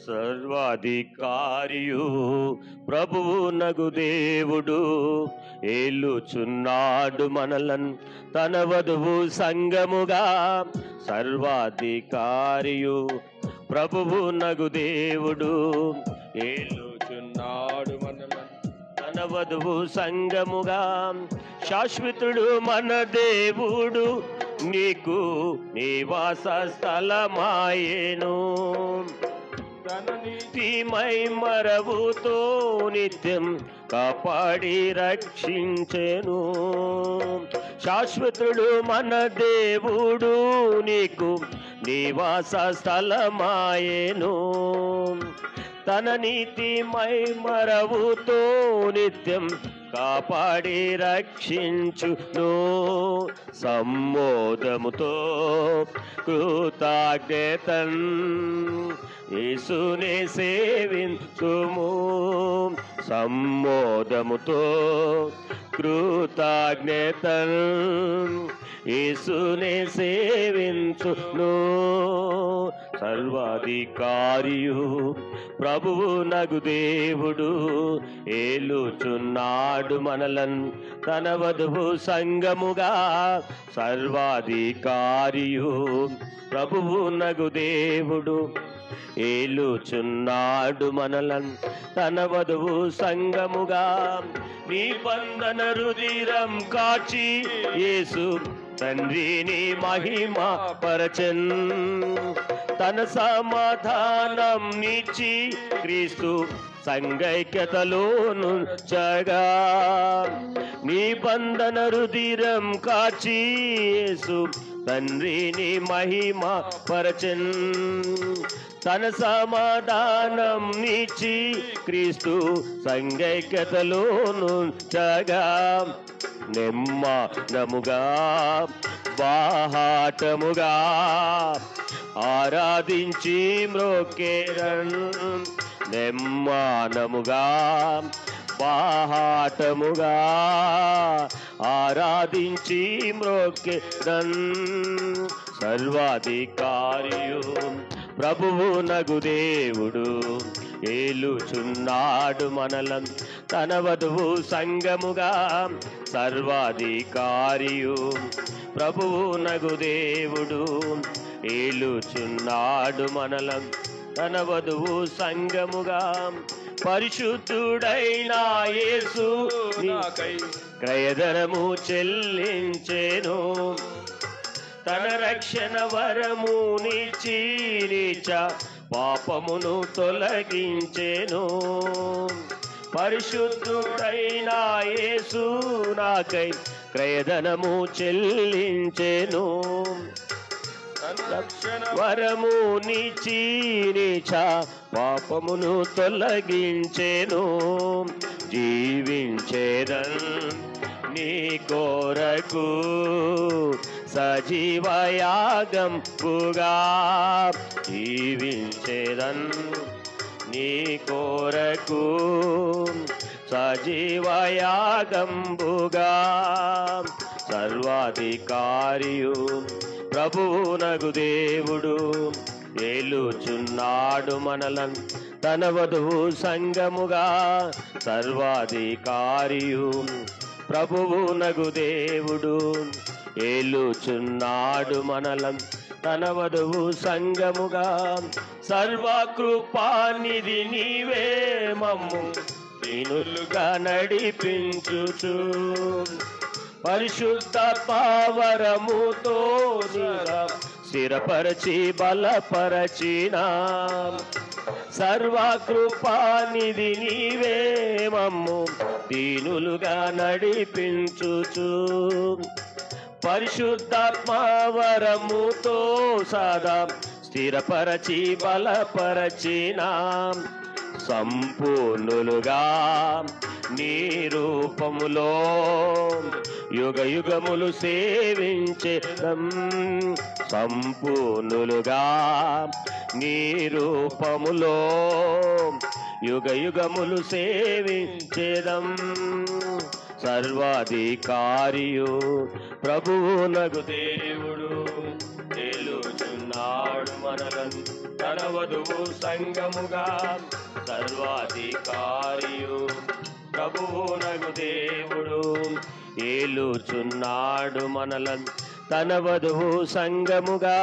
సర్వాధికారియు ప్రభువు నగు దేవుడు ఏలుచున్నాడు మనలను తన వధువు సంగముగా. సర్వాధికారియు ప్రభువు నగు దేవుడు ఏలుచున్నాడు మనలను తన వధువు సంగముగా. శాశ్వతుడు మన దేవుడు నీకు నివాస స్థలమాయేను. తన నీతిమై మరవుతో నిత్యం కాపాడి రక్షించెను. శాశ్వతుడు మన దేవుడు నీకు నివాస స్థలమాయేను. తన నీతిమై మరవుతో నిత్యం కాపాడి రక్షించును. సమ్మోదముతో కృతజ్ఞతన్ యేసునే సేవించుము. సమ్మోదముతో కృతజ్ఞతన్ యేసునే సేవించును. సర్వాధికారియు ప్రభువు నగు దేవుడు ఏలుచున్నాడు మనలను తన వధువు సంగముగా. సర్వాధికారియు ప్రభువు నగు దేవుడు ఏలుచున్నాడు మనలను తన వధువు సంగముగా. నిబంధన రుధిరం కాచి యేసు తండ్రిని మహిమ పరచన్. తన సమాధానం నిచ్చి క్రీస్తు సంగైక్యతలోను చగా. నిబంధన రుధిరం కాచి యేసు తండ్రిని మహిమ పరచన్. తన సమాధానం నిచ్చి క్రీస్తు సంగైక్యతలోను చగా. నెమ్మనముగా బాహాటముగా ఆరాధించి మ్రోకేరన్. నెమ్మనముగా బాహాటముగా ఆరాధించి మ్రోకేరన్. సర్వాధికారియు ప్రభువు నగు దేవుడు ఏలుచున్నాడు మనలను తన వధువు సంగముగా. సర్వాధికారియు ప్రభువు నగు దేవుడు ఏలుచున్నాడు మనలను తన వధువు సంగముగా. పరిశుద్ధుడైన యేసు నీకై క్రయధనము చెల్లించెను. తన రక్షణ వరము నిచ్చి నీచ పాపమును తొలగించెను. పరిశుద్ధుడైన యేసు నాకై క్రయధనము చెల్లించెను. రక్షణ వరము నిచ్చి నీచ పాపమును తొలగించెను. జీవించేదన్ నీ కోరకు సజీవయాగంపుగా. జీవించేదన్ నీ కోరకు సజీవయాగంబుగా. సర్వాధికారియు ప్రభువు నగు దేవుడు ఏలుచున్నాడు మనలను తన వధువు సంగముగా. సర్వాధికారియు ప్రభువు నగు దేవుడు ఏలుచున్నాడు మనలను తన వధువు సంగముగా. సర్వకృపానిధి నీవే మమ్ము దీనులుగా నడిపించుచు. పరిశుద్ధాత్మ వరముతో స్థిరపరచి బలపరచిన. సర్వకృపానిధి నీవే మమ్ము దీనులుగా నడిపించుచు. పరిశుద్ధాత్మ వరముతో సదా స్థిరపరచి బలపరచిన. సంపూర్ణులుగా నీ రూపములో యుగ యుగములు సేవించెదం. సంపూర్ణులుగా నీ రూపములో యుగ యుగములు సేవించెదం. సర్వాధికారియు ప్రభువు నగు దేవుడు ఏలుచున్నాడు మనలను తన వధువు సంగముగా సర్వాధికారియు ప్రభువునగు దేవుడు ఏలుచున్నాడు మనలను తన వధువు సంగముగా.